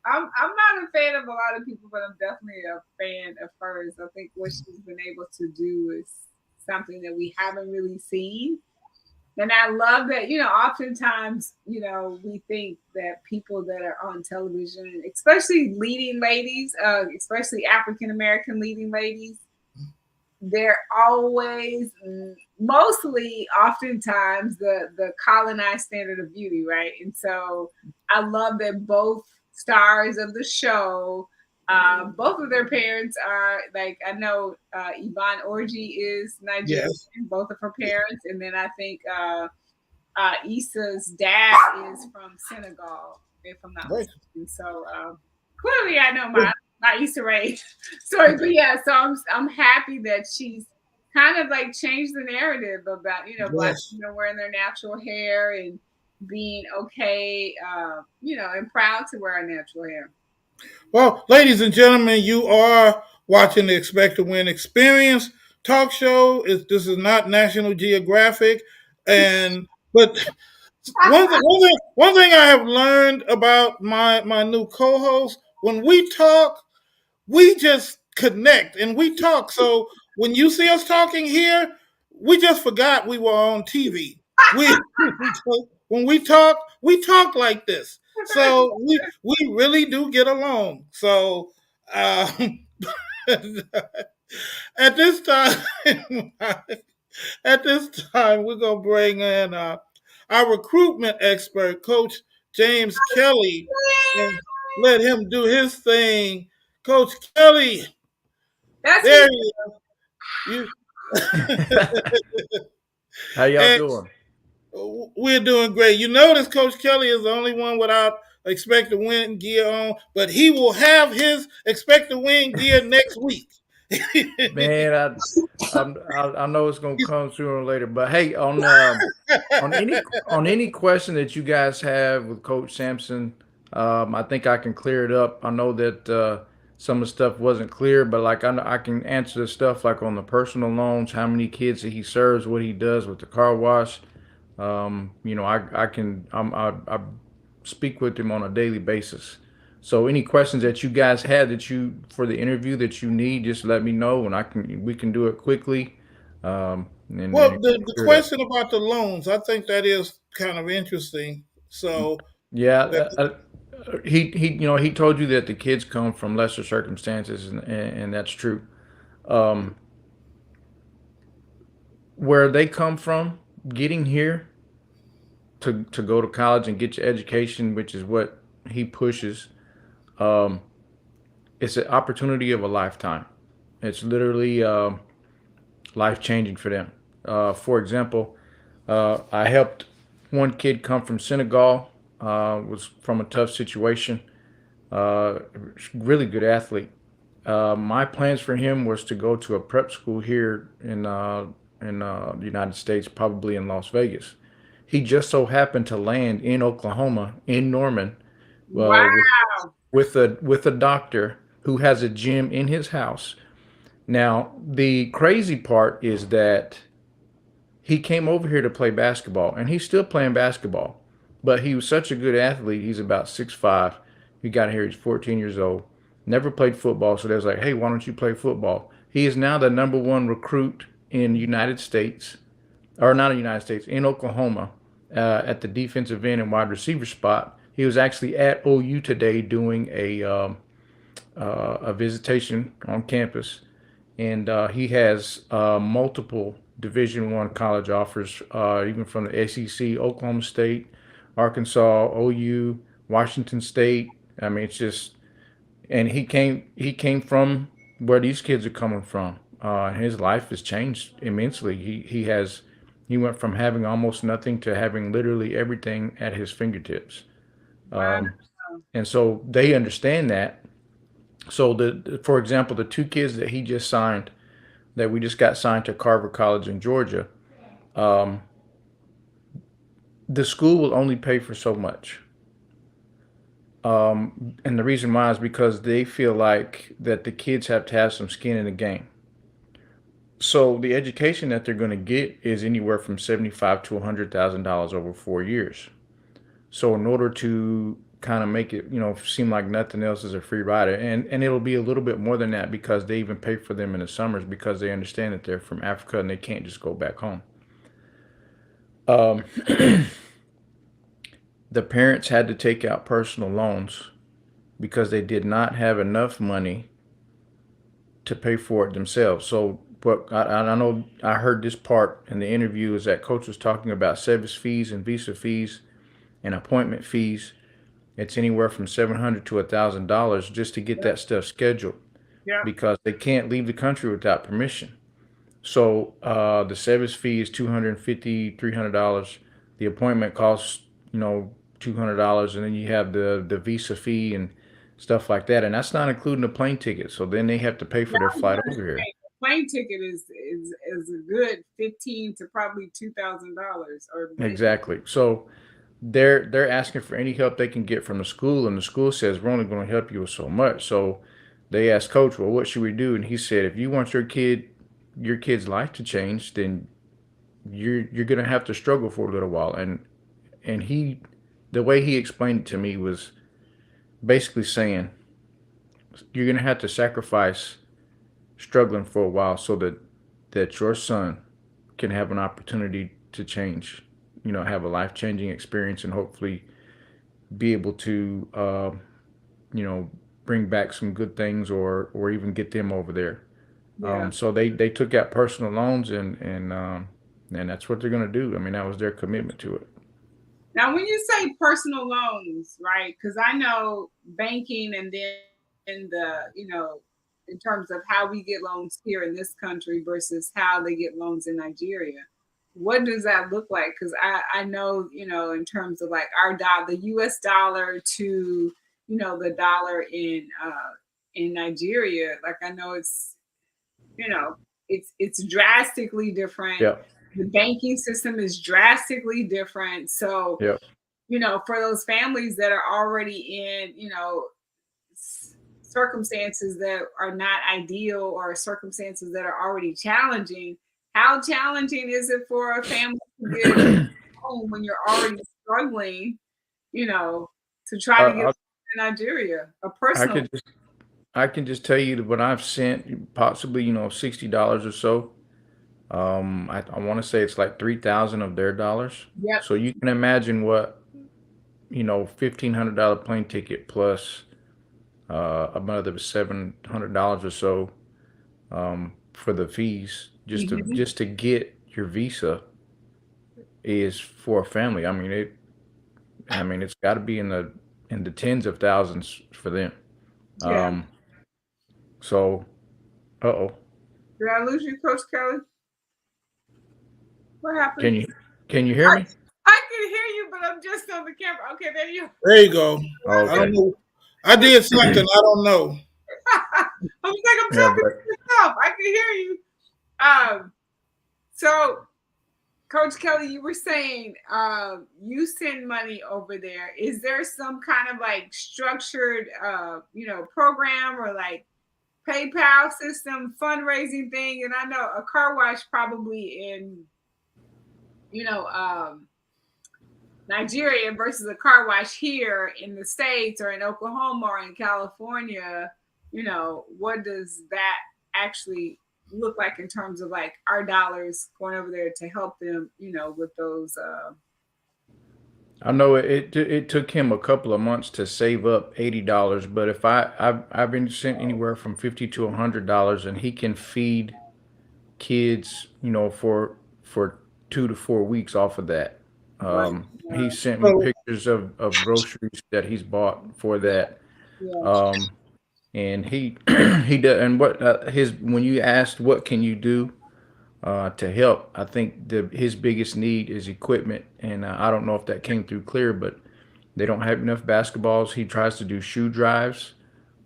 [SPEAKER 2] I'm not a fan of a lot of people, but I'm definitely a fan of hers. I think what she's been able to do is something that we haven't really seen. And I love that, oftentimes, we think that people that are on television, especially leading ladies, especially African American leading ladies, they're always mostly oftentimes the colonized standard of beauty, right? And so I love that both stars of the show, both of their parents are like, I know Yvonne Orji is Nigerian,
[SPEAKER 1] Yes.
[SPEAKER 2] both of her parents, and then I think Issa's dad is from Senegal, if I'm not
[SPEAKER 1] Right.
[SPEAKER 2] mistaken. So clearly, I know my Issa Rae story, but yeah, so I'm happy that she's kind of like changed the narrative about black
[SPEAKER 1] Yes.
[SPEAKER 2] women wearing their natural hair and being okay, and proud to wear our natural hair.
[SPEAKER 1] Well, ladies and gentlemen, you are watching the Expect to Win Experience talk show. This is not National Geographic, and but one thing I have learned about my new co-host, when we talk, we just connect and we talk. So when you see us talking here, we just forgot we were on TV. We when we talk like this. So we really do get along. So at this time, at this time, we're gonna bring in our recruitment expert, Coach James Kelly, and let him do his thing. Coach Kelly,
[SPEAKER 2] That's
[SPEAKER 1] there
[SPEAKER 2] me.
[SPEAKER 1] you.
[SPEAKER 4] How y'all
[SPEAKER 1] And
[SPEAKER 4] doing?
[SPEAKER 1] we're doing great. You notice Coach Kelly is the only one without expect to win gear on, but he will have his expect to win gear next week.
[SPEAKER 4] Man, I know it's gonna come sooner or later. But hey, on any question that you guys have with Coach Sampson, I think I can clear it up. I know that some of the stuff wasn't clear, but like I can answer the stuff like on the personal loans, how many kids that he serves, what he does with the car wash. I can I speak with him on a daily basis. So any questions that you guys had that you for the interview that you need, just let me know and we can do it quickly,
[SPEAKER 1] Well,
[SPEAKER 4] and
[SPEAKER 1] the
[SPEAKER 4] clear it up.
[SPEAKER 1] question about the loans, I think that is kind of interesting. So
[SPEAKER 4] Yeah,
[SPEAKER 1] that,
[SPEAKER 4] he told you that the kids come from lesser circumstances, and that's true. Um, where they come from, getting here to go to college and get your education, which is what he pushes. Um, it's an opportunity of a lifetime. It's literally life changing for them. For example, I helped one kid come from Senegal. Was from a tough situation. Uh, really good athlete. My plans for him was to go to a prep school here in the United States, probably in Las Vegas. He just so happened to land in Oklahoma, in Norman,
[SPEAKER 2] Wow.
[SPEAKER 4] with with a doctor who has a gym in his house. Now, the crazy part is that he came over here to play basketball, and he's still playing basketball. But he was such a good athlete. He's about 6'5". He got here. He's 14 years old. Never played football, so they was like, "Hey, why don't you play football?" He is now the number one recruit in the United States, or not in the United States, in Oklahoma, at the defensive end and wide receiver spot. He was actually at OU today doing a visitation on campus, and he has multiple Division I college offers, even from the SEC, Oklahoma State, Arkansas, OU, Washington State. I mean, it's just, and he came from where these kids are coming from. His life has changed immensely. He went from having almost nothing to having literally everything at his fingertips.
[SPEAKER 2] Wow.
[SPEAKER 4] And so they understand that. So for example, the two kids that he just signed, that we just got signed to Carver College in Georgia, um, the school will only pay for so much. And the reason why is because they feel like that the kids have to have some skin in the game. So the education that they're going to get is anywhere from 75 to $100,000 over 4 years. So in order to kind of make it, seem like nothing else is a free rider, and it'll be a little bit more than that because they even pay for them in the summers because they understand that they're from Africa and they can't just go back home. Um, the parents had to take out personal loans because they did not have enough money to pay for it themselves. So, but I know I heard this part in the interview is that coach was talking about service fees and visa fees and appointment fees. It's anywhere from $700 to $1,000 just to get that stuff scheduled
[SPEAKER 2] Yeah.
[SPEAKER 4] because they can't leave the country without permission. So the service fee is $250, $300. The appointment costs, $200, and then you have the visa fee and stuff like that, and that's not including the plane ticket. So then they have to pay for their
[SPEAKER 2] I was
[SPEAKER 4] flight
[SPEAKER 2] gonna
[SPEAKER 4] over here.
[SPEAKER 2] say, the plane ticket is a good 15 to probably $2,000 or maybe.
[SPEAKER 4] Exactly. So they're asking for any help they can get from the school, and the school says we're only going to help you with so much. So they asked coach, well, what should we do? And he said, if you want your kid's life to change, then you're going to have to struggle for a little while. And the way he explained it to me was basically saying you're going to have to sacrifice struggling for a while so that your son can have an opportunity to change, have a life changing experience and hopefully be able to, you know, bring back some good things or even get them over there.
[SPEAKER 2] Yeah.
[SPEAKER 4] So they took out personal loans and that's what they're going to do. I mean, that was their commitment to it.
[SPEAKER 2] Now, when you say personal loans, right? Because I know banking and then in in terms of how we get loans here in this country versus how they get loans in Nigeria. What does that look like? Because I know, in terms of like our dollar, the US dollar to, the dollar in Nigeria, like I know it's drastically different.
[SPEAKER 4] Yeah.
[SPEAKER 2] The banking system is drastically different. So,
[SPEAKER 4] Yeah.
[SPEAKER 2] for those families that are already in, circumstances that are not ideal or circumstances that are already challenging, how challenging is it for a family to get home when you're already struggling, to try to get
[SPEAKER 4] I,
[SPEAKER 2] to Nigeria? A
[SPEAKER 4] I
[SPEAKER 2] personal.
[SPEAKER 4] could just I can just tell you that what I've sent, possibly $60 or so. I want to say it's like 3,000 of their dollars.
[SPEAKER 2] Yep.
[SPEAKER 4] So you can imagine what $1,500 plane ticket plus another $700 or so for the fees
[SPEAKER 2] Mhm.
[SPEAKER 4] just to get your visa is for a family. It's got to be in the tens of thousands for them.
[SPEAKER 2] Yeah.
[SPEAKER 4] Um, so, uh-oh,
[SPEAKER 2] Did I lose you, Coach Kelly? What happened?
[SPEAKER 4] can you hear
[SPEAKER 2] I,
[SPEAKER 4] me?
[SPEAKER 2] I can hear you, but I'm just on the camera. Okay, there you.
[SPEAKER 1] There you go.
[SPEAKER 4] Oh,
[SPEAKER 1] I don't
[SPEAKER 4] okay.
[SPEAKER 1] know. I did something. I don't know.
[SPEAKER 2] I was like, I'm
[SPEAKER 4] Yeah,
[SPEAKER 2] talking
[SPEAKER 4] but
[SPEAKER 2] to myself. I can hear you. So Coach Kelly, you were saying you send money over there. Is there some kind of like structured, program or like PayPal system fundraising thing? And I know a car wash probably in, you know, um, Nigeria versus a car wash here in the States or in Oklahoma or in California, what does that actually look like in terms of like our dollars going over there to help them, with those
[SPEAKER 4] I know it took him a couple of months to save up $80, but if I've been sent anywhere from 50 to $100, and he can feed kids, for 2 to 4 weeks off of that.
[SPEAKER 2] what
[SPEAKER 4] He sent me
[SPEAKER 1] So,
[SPEAKER 4] pictures of groceries that he's bought for
[SPEAKER 2] yeah,
[SPEAKER 4] that.
[SPEAKER 2] yeah,
[SPEAKER 4] Um, and he he does. And what his when you asked what can you do to help, I think his biggest need is equipment, and I don't know if that came through clear, but they don't have enough basketballs. He tries to do shoe drives,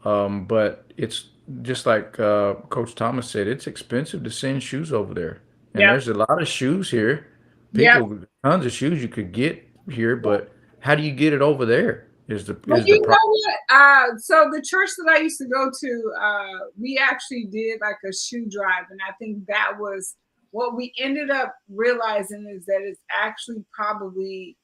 [SPEAKER 4] but it's just like Coach Thomas said, it's expensive to send shoes over there. And
[SPEAKER 2] yep,
[SPEAKER 4] there's a lot of shoes here.
[SPEAKER 2] yep.
[SPEAKER 4] Tons of shoes you could get here, but how do you get it over there?
[SPEAKER 2] But
[SPEAKER 4] Is the
[SPEAKER 2] you
[SPEAKER 4] problem?
[SPEAKER 2] know what? So the church that I used to go to, we actually did like a shoe drive, and I think that was what we ended up realizing is that it's actually probably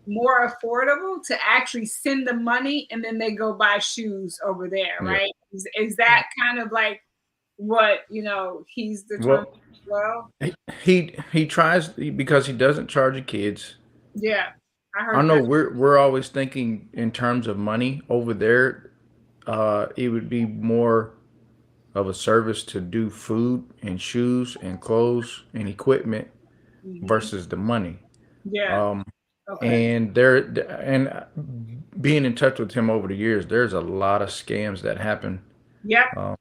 [SPEAKER 2] more affordable to actually send the money and then they go buy shoes over there,
[SPEAKER 4] Yeah.
[SPEAKER 2] right? Is that kind of like what he's determined
[SPEAKER 4] Well,
[SPEAKER 2] as well?
[SPEAKER 4] he tries because he doesn't charge the kids.
[SPEAKER 2] Yeah, I
[SPEAKER 4] I
[SPEAKER 2] heard
[SPEAKER 4] know
[SPEAKER 2] that.
[SPEAKER 4] we're always thinking in terms of money over there. It would be more of a service to do food and shoes and clothes and equipment
[SPEAKER 2] Hmm.
[SPEAKER 4] versus the money.
[SPEAKER 2] Yeah.
[SPEAKER 4] Um,
[SPEAKER 2] Okay.
[SPEAKER 4] and being in touch with him over the years, there's a lot of scams that happen
[SPEAKER 2] Yep.
[SPEAKER 4] uh,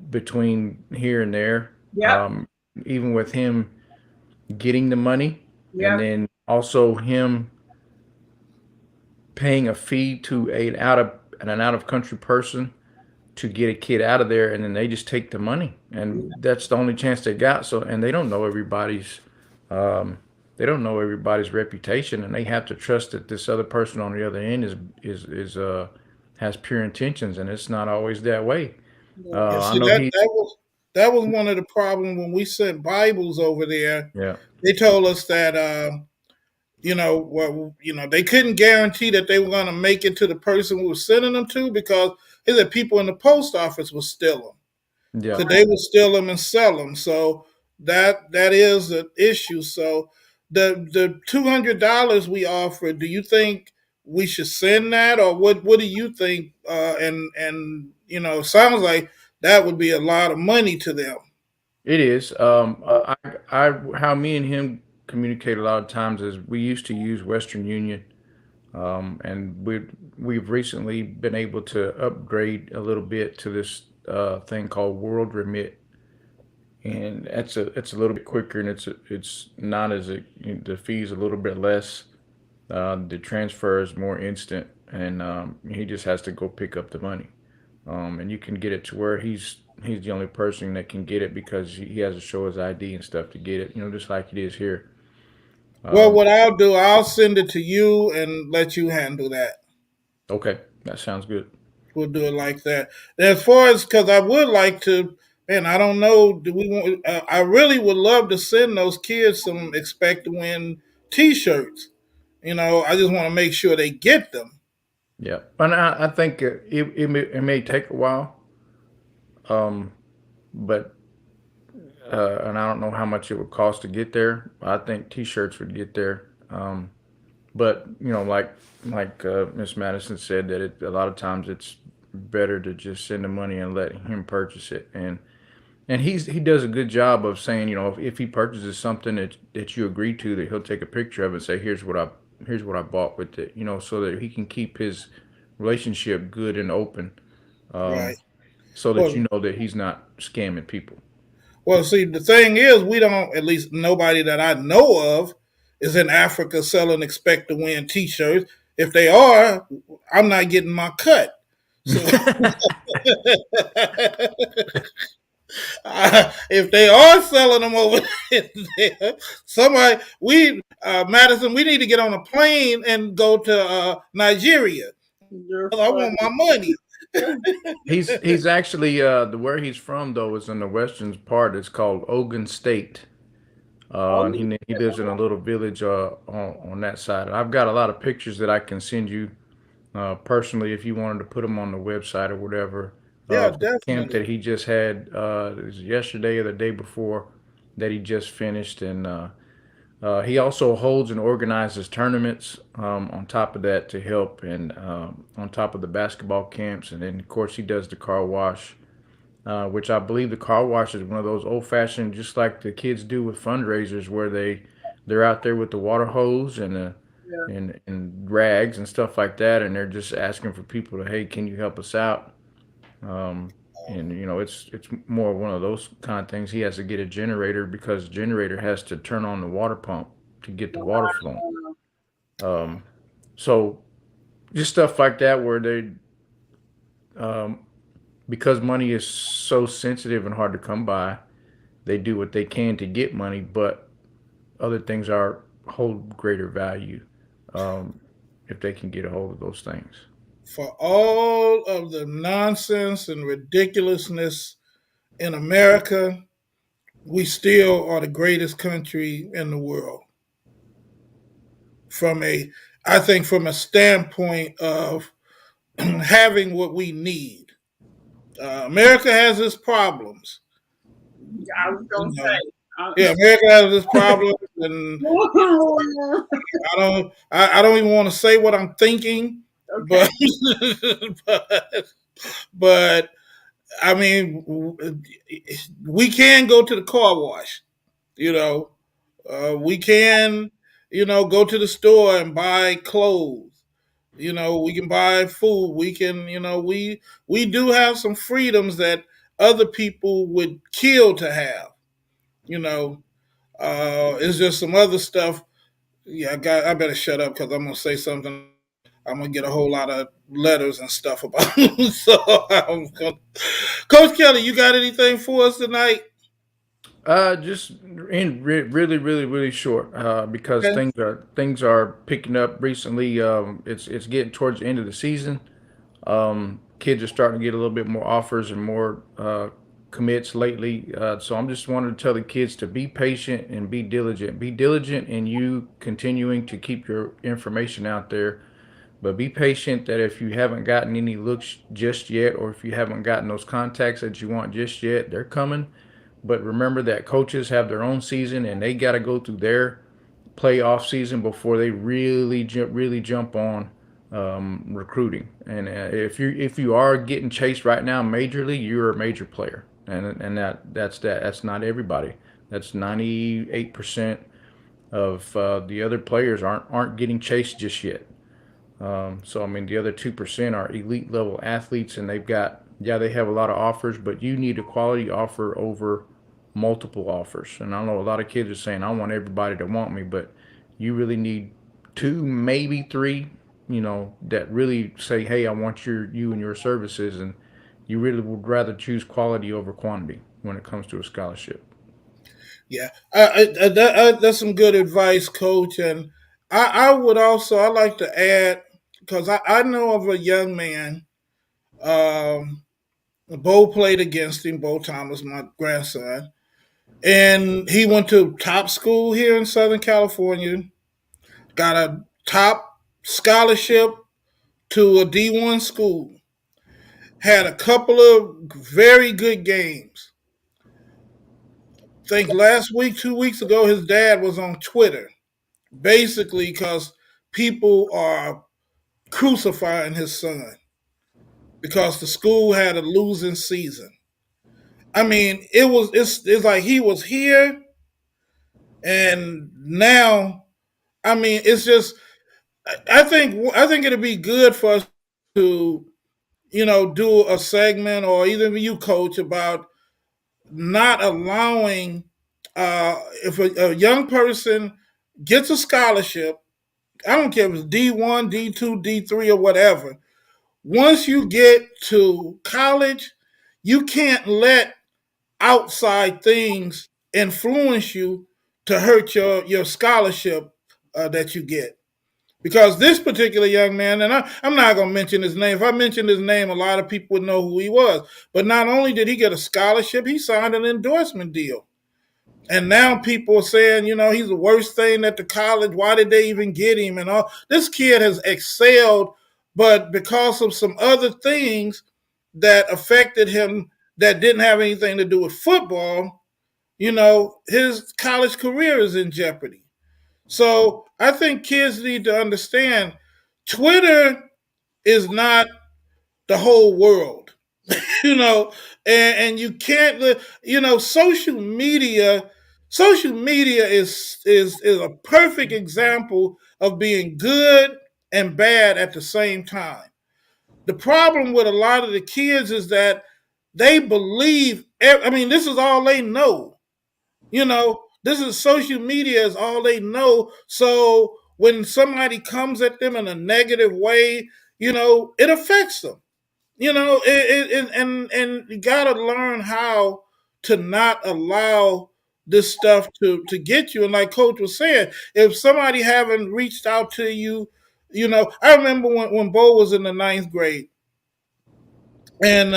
[SPEAKER 4] between here and there.
[SPEAKER 2] Yep.
[SPEAKER 4] Um, Even with him getting the money, and
[SPEAKER 2] Yep.
[SPEAKER 4] then also him paying a fee to an out of country person to get a kid out of there, and then they just take the money, and that's the only chance they got. So, and um, they don't know everybody's reputation, and they have to trust that this other person on the other end is has pure intentions, and it's not always that way.
[SPEAKER 2] Yeah.
[SPEAKER 1] yeah,
[SPEAKER 4] I
[SPEAKER 1] see
[SPEAKER 4] know he,
[SPEAKER 1] that was one of the problems when we sent Bibles over there.
[SPEAKER 4] yeah,
[SPEAKER 1] They told us that they couldn't guarantee that they were going to make it to the person who was sending them to because they said people in the post office would steal them.
[SPEAKER 4] yeah.
[SPEAKER 1] So they would steal them and sell them. So that is an issue. So the $200 we offered, do you think we should send that, or what do you think? Sounds like that would be a lot of money to them.
[SPEAKER 4] It is. How me and him communicate a lot of times is we used to use Western Union. And we've recently been able to upgrade a little bit to this thing called World Remit, and it's a little bit quicker, and it's not as the fees a little bit less. The transfer is more instant, and he just has to go pick up the money, and you can get it to where he's the only person that can get it because he has to show his ID and stuff to get it. Just like it is here.
[SPEAKER 1] Well,
[SPEAKER 4] Um,
[SPEAKER 1] what I'll do, I'll send it to you and let you handle that.
[SPEAKER 4] okay, that sounds good.
[SPEAKER 1] We'll do it like that. As far as because I would like to, man, I don't know. Do we want? I really would love to send those kids some expect to win T-shirts. I just want to make sure they get them.
[SPEAKER 4] Yeah, and I think it may take a while, um, but and I don't know how much it would cost to get there. I think T-shirts would get there, But Miss Madison said that a lot of times it's better to just send the money and let him purchase it. And he does a good job of saying, if he purchases something that you agree to, that he'll take a picture of it and say, here's what I bought with it, so that he can keep his relationship good and open,
[SPEAKER 1] Right.
[SPEAKER 4] so that
[SPEAKER 1] Well,
[SPEAKER 4] you know that he's not scamming people.
[SPEAKER 1] well, see, the thing is, we don't, at least nobody that I know of, is in Africa selling expect to win T-shirts. If they are, I'm not getting my cut. So if they are selling them over there, somebody Madison, we need to get on a plane and go to Nigeria.
[SPEAKER 2] You're
[SPEAKER 1] I want my money.
[SPEAKER 4] He's actually the where he's from though is in the western part. It's called Ogun State. And
[SPEAKER 2] funny.
[SPEAKER 4] he lives in a little village on that side. And I've got a lot of pictures that I can send you personally if you wanted to put them on the website or whatever.
[SPEAKER 1] Yeah,
[SPEAKER 4] From the camp
[SPEAKER 1] definitely.
[SPEAKER 4] that he just had, it was yesterday or the day before that he just finished. And he also holds and organizes tournaments on top of that to help, and on top of the basketball camps. And then, of course, he does the car wash, which I believe the car wash is one of those old fashioned, just like the kids do with fundraisers, where they're out there with the water hose and
[SPEAKER 2] Yeah.
[SPEAKER 4] and rags and stuff like that, and they're just asking for people to, hey, can you help us out? Um, and it's more one of those kind of things. He has to get a generator because the generator has to turn on the water pump to get the water flowing.
[SPEAKER 2] Wow.
[SPEAKER 4] Um, so just stuff like that where um, because money is so sensitive and hard to come by, they do what they can to get money, but other things are hold greater value um, if they can get a hold of those things.
[SPEAKER 1] For all of the nonsense and ridiculousness in America, we still are the greatest country in the world. From a, I think, from a standpoint of having what we need. America has its problems,
[SPEAKER 2] I was
[SPEAKER 1] you
[SPEAKER 2] gonna
[SPEAKER 1] know.
[SPEAKER 2] say.
[SPEAKER 1] Yeah, America has its problems, and I don't even want to say what I'm thinking,
[SPEAKER 2] Okay.
[SPEAKER 1] but but, but I mean, we can go to the car wash. You know, we can, go to the store and buy clothes. We can buy food. We can, we do have some freedoms that other people would kill to have. You know, it's just some other stuff. Yeah, I better shut up because I'm gonna say something. I'm gonna get a whole lot of letters and stuff about it. So, Coach Kelly, you got anything for us tonight?
[SPEAKER 4] Just really, really, really short because
[SPEAKER 1] Okay.
[SPEAKER 4] things are picking up recently. It's getting towards the end of the season. Kids are starting to get a little bit more offers and more commits lately. So I'm just wanting to tell the kids to be patient and be diligent. Be diligent in you continuing to keep your information out there, but be patient that if you haven't gotten any looks just yet, or if you haven't gotten those contacts that you want just yet, they're coming. But remember that coaches have their own season and they got to go through their playoff season before they really jump on recruiting. And if you are getting chased right now majorly, you're a major player, and that's not everybody. That's 98% of the other players aren't getting chased just yet. So I mean, the other 2% are elite level athletes, and they have a lot of offers, but you need a quality offer over multiple offers. And I know a lot of kids are saying, "I want everybody to want me," but you really need two, maybe three, that really say, "Hey, I want you and your services," and you really would rather choose quality over quantity when it comes to a scholarship.
[SPEAKER 1] Yeah, that's some good advice, Coach. And I would also I like to add because I know of a young man. Um, Bo played against him. Bo Thomas, my grandson, and he went to top school here in Southern California. Got a top scholarship to a D1 school. Had a couple of very good games. Think last week, 2 weeks ago, his dad was on Twitter basically because people are crucifying his son because the school had a losing season. I mean, it's like he was here and now. I mean, it's just I think it'd be good for us to do a segment or even you, coach, about not allowing if a young person gets a scholarship. I don't care if it's D1, D2, D3, or whatever. Once you get to college, you can't let outside things influence you to hurt your scholarship that you get. Because this particular young man, and I'm not going to mention his name. If I mention his name, a lot of people would know who he was. But not only did he get a scholarship, he signed an endorsement deal. And now people are saying, he's the worst thing at the college. Why did they even get him? And all this kid has excelled, but because of some other things that affected him that didn't have anything to do with football, his college career is in jeopardy. So I think kids need to understand Twitter is not the whole world, you know, and you can't, social media is a perfect example of being good and bad at the same time. The problem with a lot of the kids is that they believe, I mean, this is all they know. This is social media is all they know. So when somebody comes at them in a negative way, it affects them. And you got to learn how to not allow this stuff to get you. And like Coach was saying, if somebody haven't reached out to you, I remember when Bo was in the ninth grade, and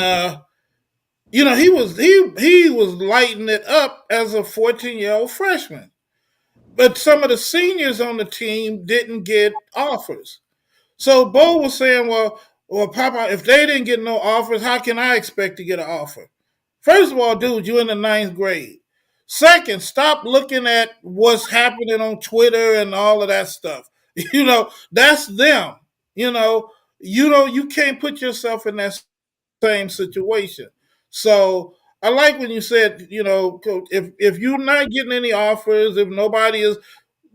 [SPEAKER 1] he was lighting it up as a 14-year-old freshman. But some of the seniors on the team didn't get offers. So Bo was saying, well, Papa, if they didn't get no offers, how can I expect to get an offer? First of all, dude, you're in the ninth grade. Second, stop looking at what's happening on Twitter and all of that stuff. That's them. You can't put yourself in that same situation. So I like when you said, Coach, if you're not getting any offers, if nobody is,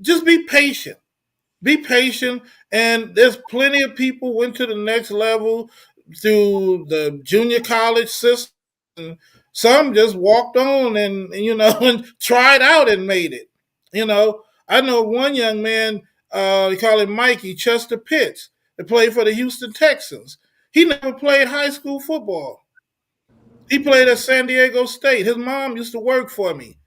[SPEAKER 1] just be patient. Be patient, and there's plenty of people went to the next level through the junior college system. Some just walked on and and tried out and made it. I know one young man. They call him Mikey Chester Pitts. That played for the Houston Texans. He never played high school football. He played at San Diego State. His mom used to work for me.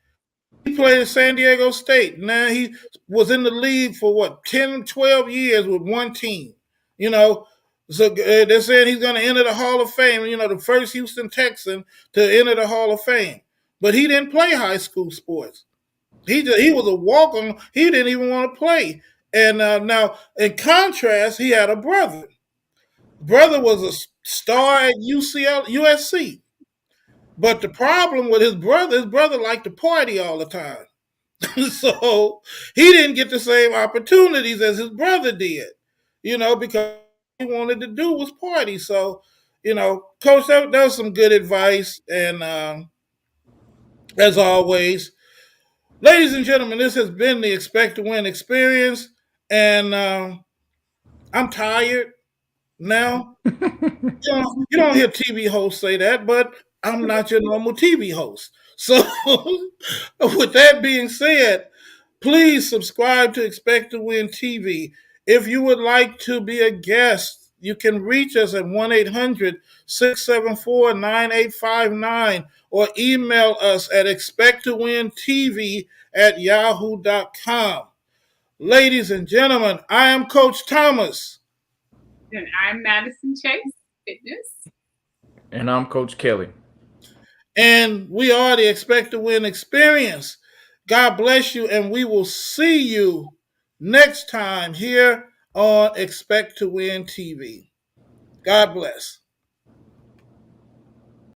[SPEAKER 1] He played at San Diego State. Now he was in the league for what, 10, 12 years with one team. You know, so they're saying he's going to enter the Hall of Fame. The first Houston Texan to enter the Hall of Fame. But he didn't play high school sports. He was a walk on. He didn't even want to play. And now, in contrast, he had a brother. Brother was a star at USC. But the problem with his brother liked to party all the time. So he didn't get the same opportunities as his brother did, because all he wanted to do was party. So, Coach, that was some good advice. And as always, ladies and gentlemen, this has been the Expect to Win experience. And I'm tired now. You don't hear TV hosts say that, but I'm not your normal TV host. So, with that being said, please subscribe to Expect to Win TV. If you would like to be a guest, you can reach us at 1-800-674-9859 or email us at expecttowintv@yahoo.com. Ladies and gentlemen, I am Coach Thomas.
[SPEAKER 2] And I'm Madison Chase, Fitness.
[SPEAKER 4] And I'm Coach Kelly.
[SPEAKER 1] And we are the Expect to Win experience. God bless you, and we will see you next time here on Expect to Win TV. God bless.